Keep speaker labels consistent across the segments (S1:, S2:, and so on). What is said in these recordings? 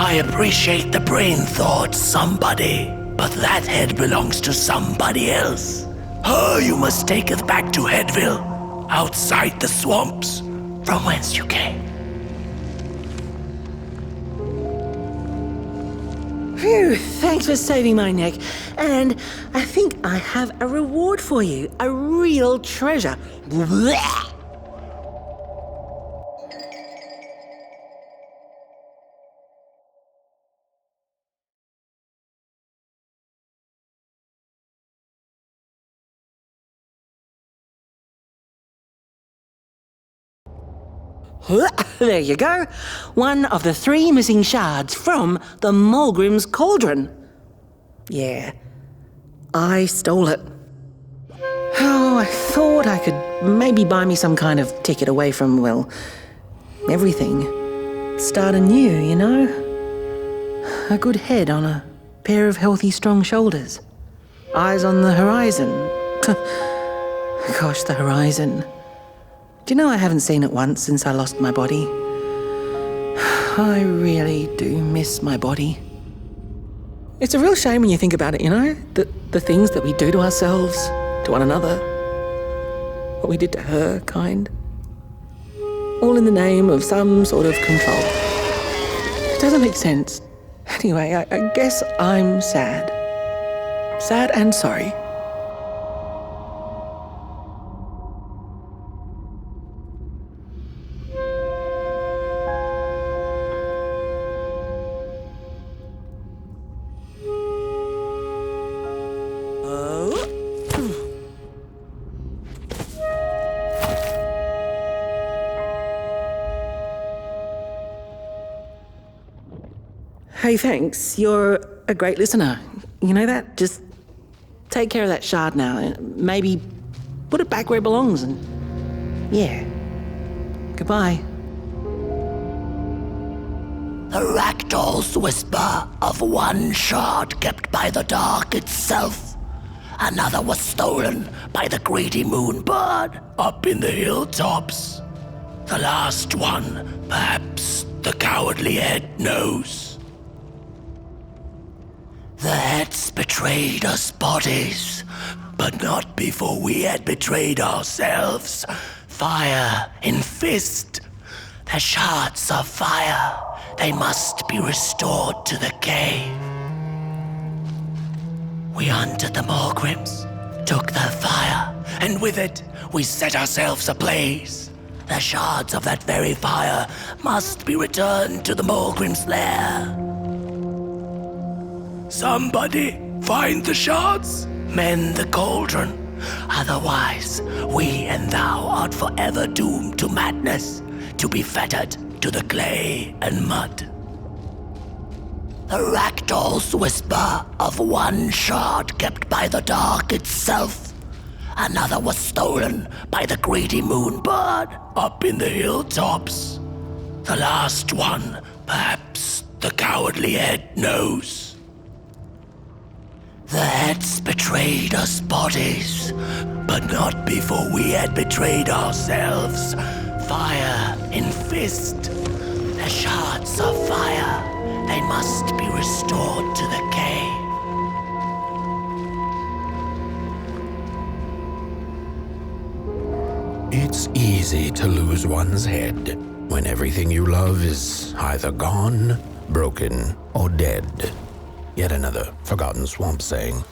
S1: I appreciate the brain thought, somebody, but that head belongs to somebody else. Oh, you must take us back to Headville, outside the swamps, from whence you came.
S2: Phew, thanks for saving my neck. And I think I have a reward for you. A real treasure. Blech. There you go. One of the 3 missing shards from the Mulgrim's Cauldron. Yeah, I stole it. Oh, I thought I could maybe buy me some kind of ticket away from, well, everything. Start anew, you know? A good head on a pair of healthy, strong shoulders. Eyes on the horizon. Gosh, the horizon. Do you know I haven't seen it once since I lost my body? I really do miss my body. It's a real shame when you think about it, you know? The things that we do to ourselves, to one another. What we did to her, kind. All in the name of some sort of control. It doesn't make sense. Anyway, I guess I'm sad. Sad and sorry. Hey, thanks. You're a great listener. You know that? Just take care of that shard now and maybe put it back where it belongs and... yeah. Goodbye.
S1: The Ragdoll's whisper of one shard kept by the dark itself. Another was stolen by the greedy moonbird up in the hilltops. The last one, perhaps the cowardly head knows. The heads betrayed us bodies, but not before we had betrayed ourselves. Fire in fist. The shards of fire. They must be restored to the cave. We hunted the Mulgrims, took their fire, and with it, we set ourselves ablaze. The shards of that very fire must be returned to the Mulgrim's lair. Somebody find the shards, mend the cauldron. Otherwise, we and thou art forever doomed to madness, to be fettered to the clay and mud. The Ragdoll's whisper of one shard kept by the dark itself. Another was stolen by the greedy moonbird up in the hilltops. The last one, perhaps the cowardly head knows. The heads betrayed us bodies, but not before we had betrayed ourselves. Fire in fist. The shards of fire, they must be restored to the cave.
S3: It's easy to lose one's head when everything you love is either gone, broken, or dead. Yet another forgotten swamp saying.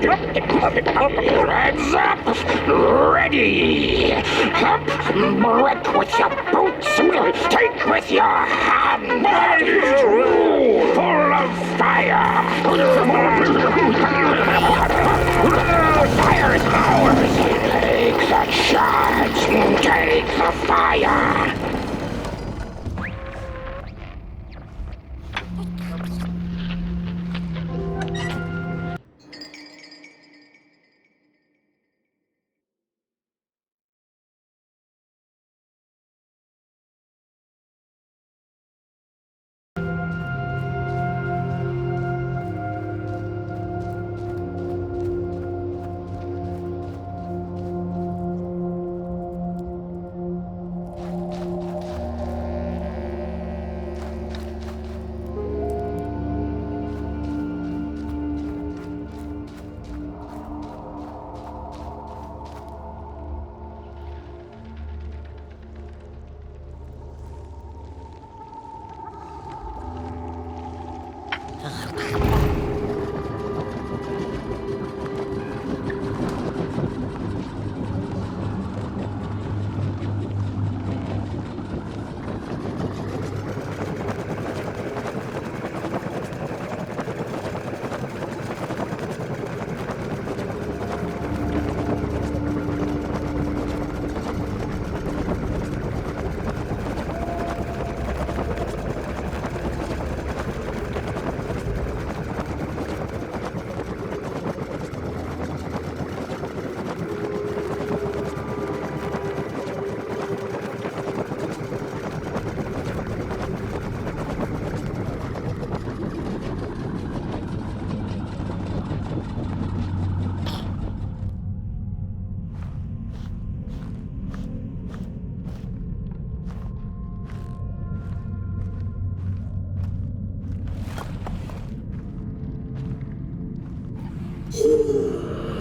S4: Hands up! Ready! Up! Break with your boots! Take with your hands! Full of fire! The fire is ours! Take the charge! Take the fire!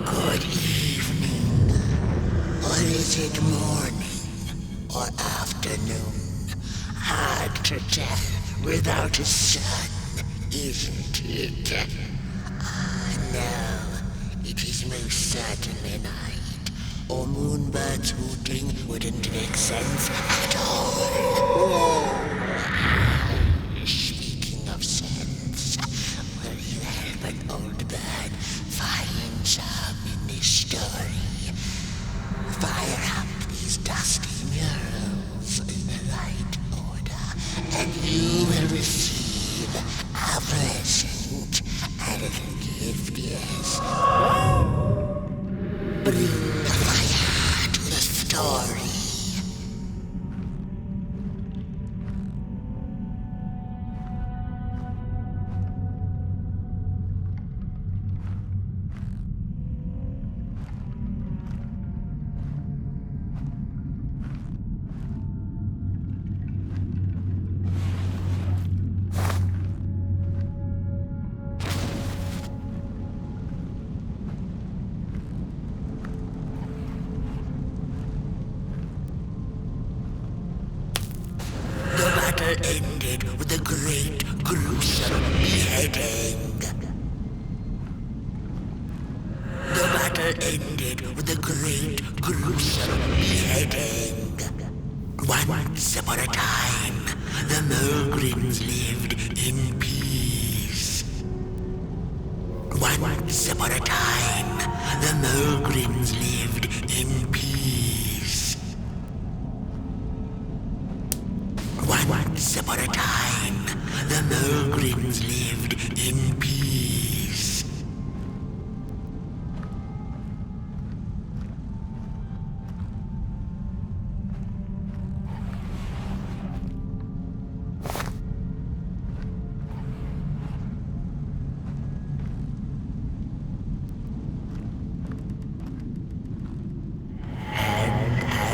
S1: Good evening. Or is it morning or afternoon? Hard to tell without a sun, isn't it? No, it is most certainly night. Or moonbirds hooting wouldn't make sense at all. Speaking of sense, will you help an old bird find some in this story? Fire up these dusty murals in the right order, and you will receive a present, a little gift, yes. Bring the fire to the story. Ended with a great, gruesome beheading. The battle ended with a great, gruesome beheading. Once upon a time, the Mulgrins lived in peace. Once upon a time, the Mulgrins lived in peace. Once upon a time, the Mulgrins lived in peace.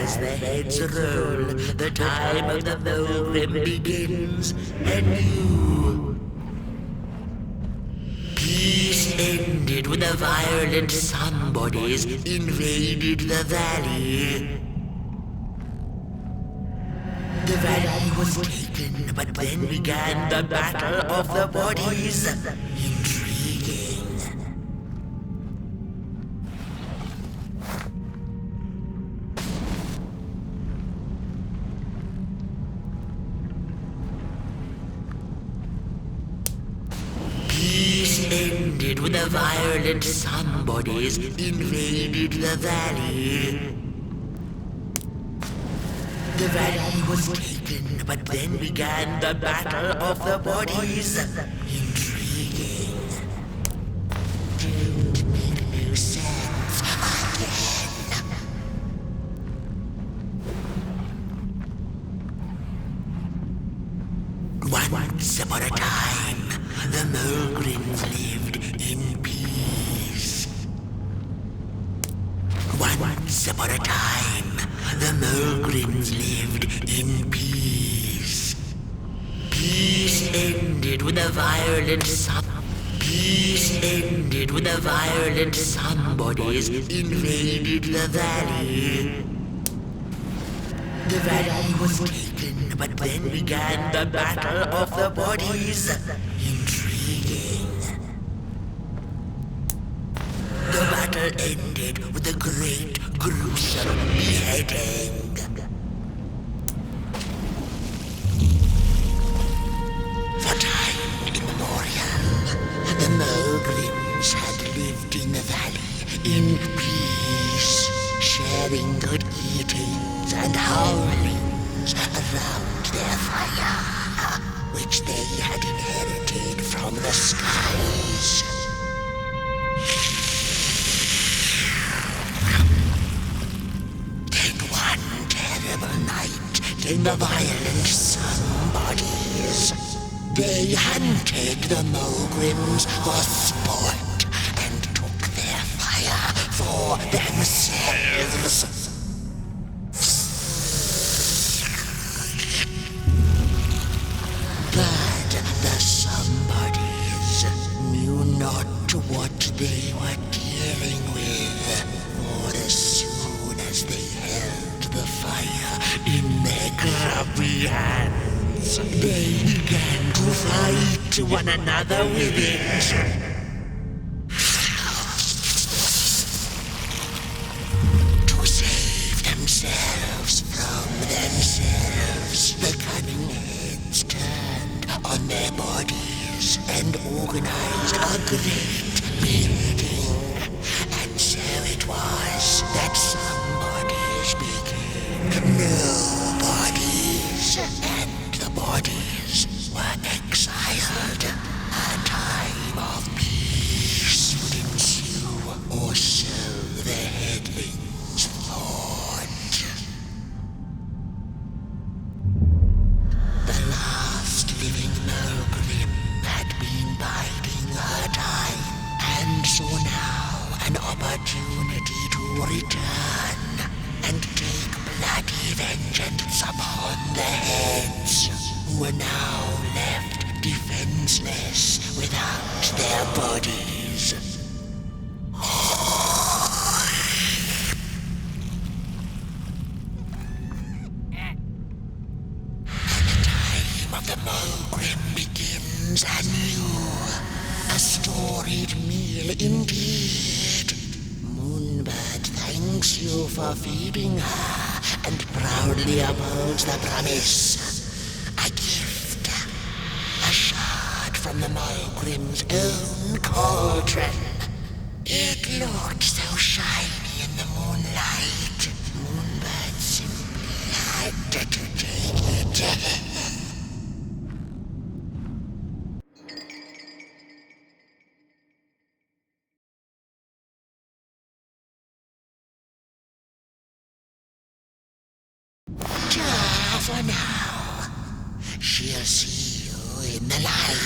S1: As the heads roll, the time of the Mulgrim begins anew. Peace ended when the violent somebodies invaded the valley. The valley was taken, but then began the Battle of the Bodies. Intriguing. ended when the violent somebodies invaded the valley. The valley was taken, but then began the Battle of the Bodies. Intriguing. Don't make no sense again. Once upon a time, the Mulgrims lived in peace. Once upon a time, the Mulgrims lived in peace. Peace ended when the violent somebodies invaded the valley. The valley was taken, but then began the Battle of the Bodies. Intriguing. The battle ended with a great, gruesome beheading. For time immemorial, the Mulgrims had lived in the valley in peace, sharing good eatings and howlings around their fire, which they had inherited from the skies. Then one terrible night came the violent somebodies. They hunted the Mulgrims for sport and took their fire for themselves. But the somebodies knew not what they were dealing with, for as soon as they held the fire in their grubby hands, they began to fight one another with it. To save themselves from themselves, the cunning heads turned on their bodies and organized a great meeting. And so it was that somebodies became nobodies, and the bodies were exiled. A time of peace would ensue, or so the headlings thought. The last living Mulgrim had been biding her time, and saw now an opportunity to return and take bloody vengeance upon the heads, who were now left defenseless without their bodies. Time of the Mulgrim begins anew. A storied meal indeed. Moonbird thanks you for feeding her and proudly upholds the promise. A gift. A shard from the Mulgrim's own cauldron. It looked so shiny in the moonlight. Moonbird simply had to take it. For now, she'll see you in the light.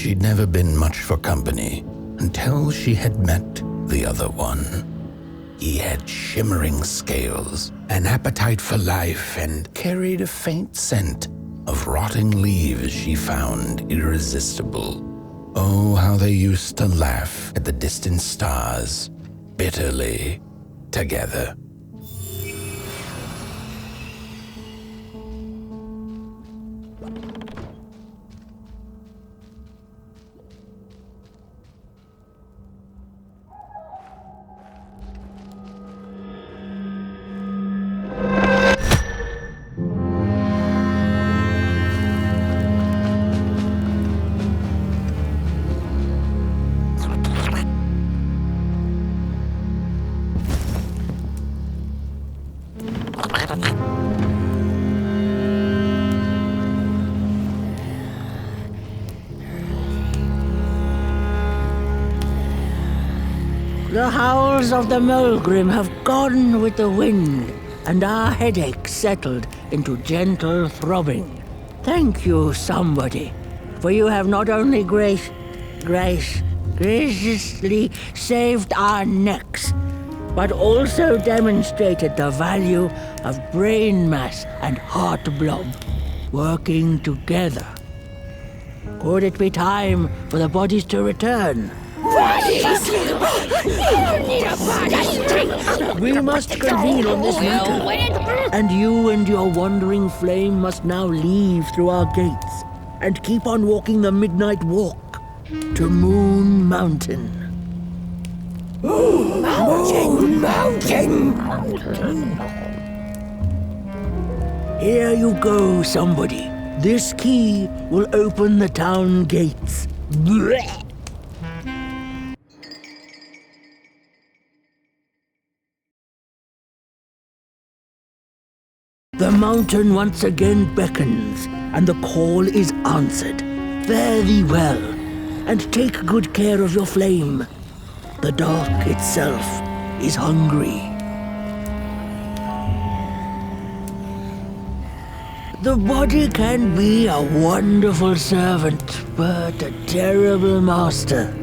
S3: She'd never been much for company until she had met the other one. He had shimmering scales, an appetite for life, and carried a faint scent of rotting leaves she found irresistible. Oh, how they used to laugh at the distant stars, bitterly, together.
S5: The howls of the Mulgrim have gone with the wind, and our headaches settled into gentle throbbing. Thank you, somebody, for you have not only graciously saved our necks, but also demonstrated the value of brain mass and heart blob working together. Could it be time for the bodies to return? We must convene on this matter, and you and your wandering flame must now leave through our gates and keep on walking the midnight walk to Moon Mountain. Mountain! Here you go, somebody. This key will open the town gates. Blech. The mountain once again beckons, and the call is answered. Fare thee well, and take good care of your flame. The dark itself is hungry. The body can be a wonderful servant, but a terrible master.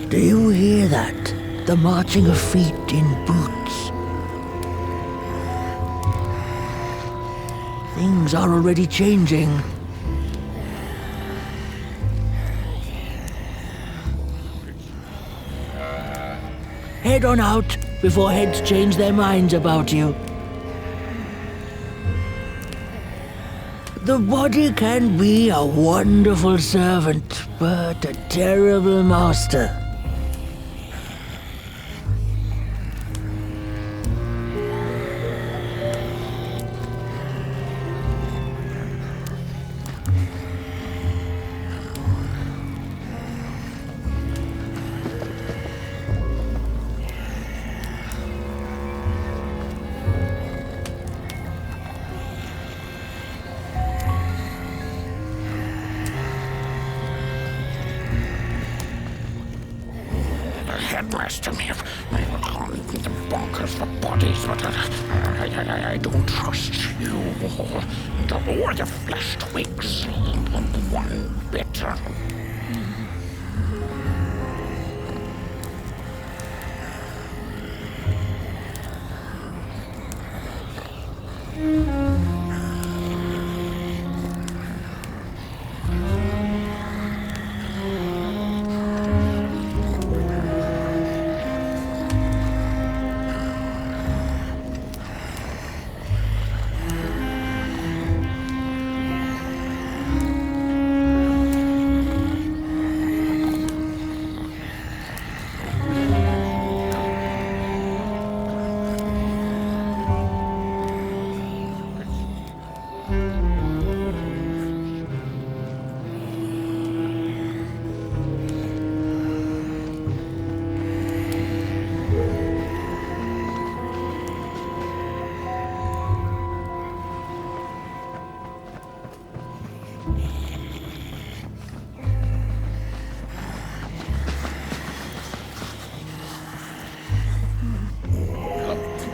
S5: Do you hear that? The marching of feet in boots. Things are already changing. Head on out before heads change their minds about you. The body can be a wonderful servant, but a terrible master.
S4: Headmaster may have the bonkers for bodies, but I don't trust you or the flesh twigs one bit.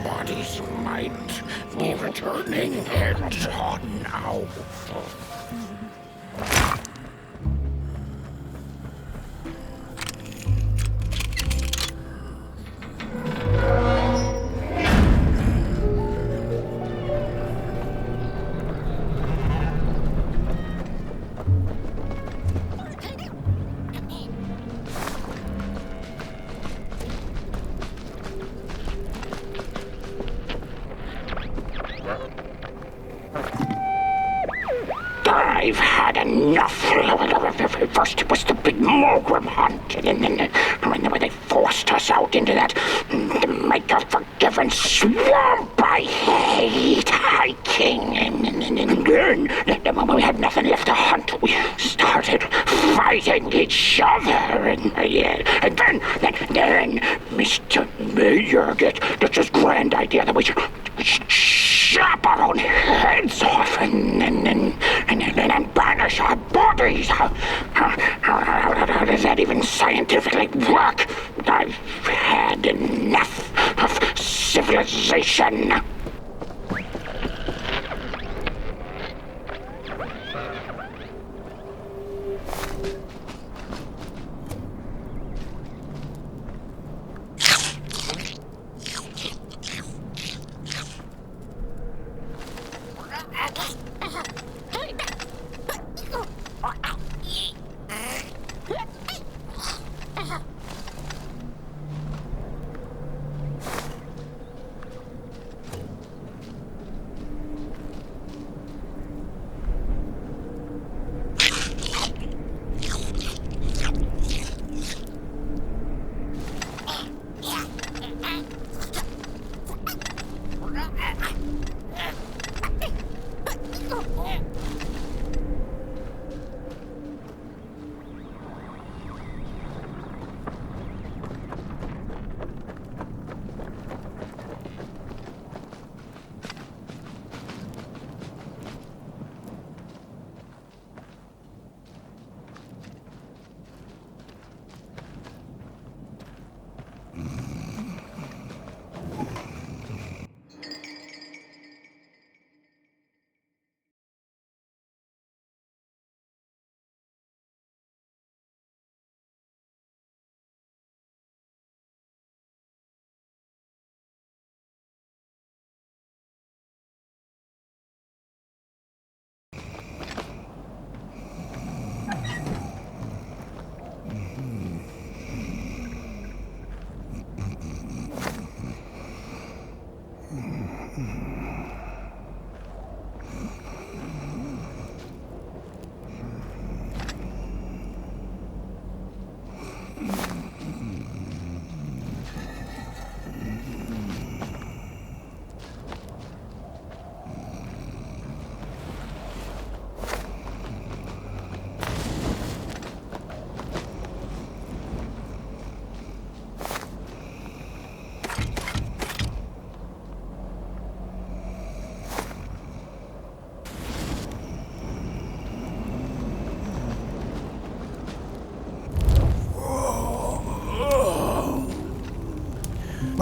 S4: Bodies might be returning heads on now. I've had enough. First it was the big Mulgrim hunt, and then they forced us out into that make-a-forgiven swamp. I hate hiking. And then when we had nothing left to hunt, we started fighting each other. And then Mr. Mayor gets this grand idea that we should chop our own heads off and banish our bodies. How does that even scientifically work? I've I've had enough of civilization.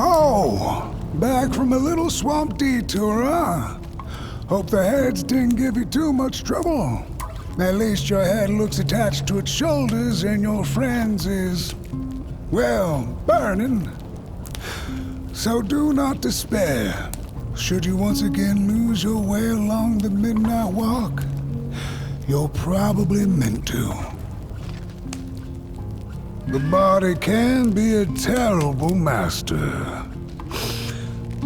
S6: Oh, back from a little swamp detour, huh? Hope the heads didn't give you too much trouble. At least your head looks attached to its shoulders and your friend's is, well, burning. So do not despair. Should you once again lose your way along the midnight walk, you're probably meant to. The body can be a terrible master,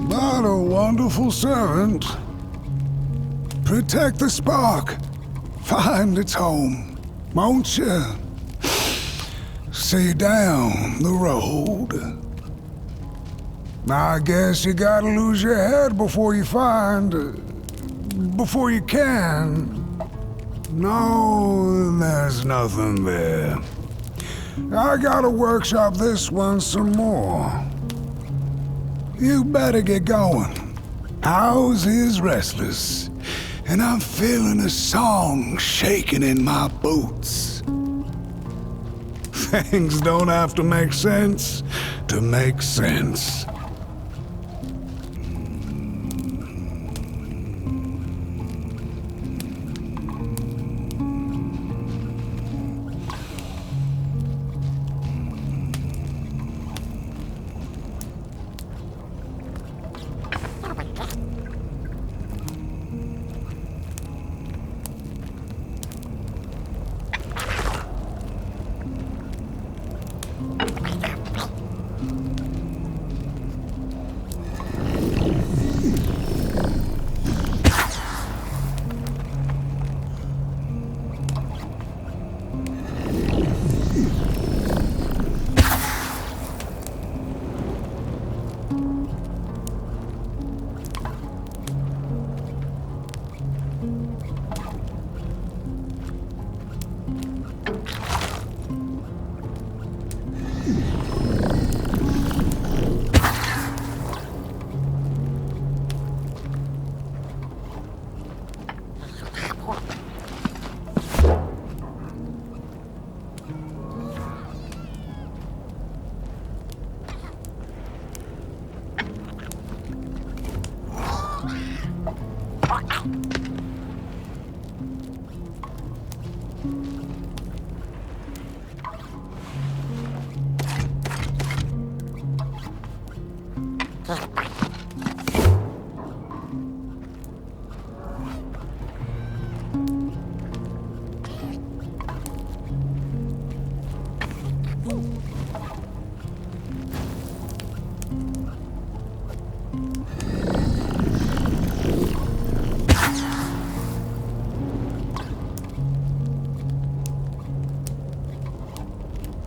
S6: but a wonderful servant. Protect the spark. Find its home, won't you? See you down the road. I guess you gotta lose your head before you can. No, there's nothing there. I gotta workshop this one some more. You better get going. House is restless, and I'm feeling a song shaking in my boots. Things don't have to make sense to make sense.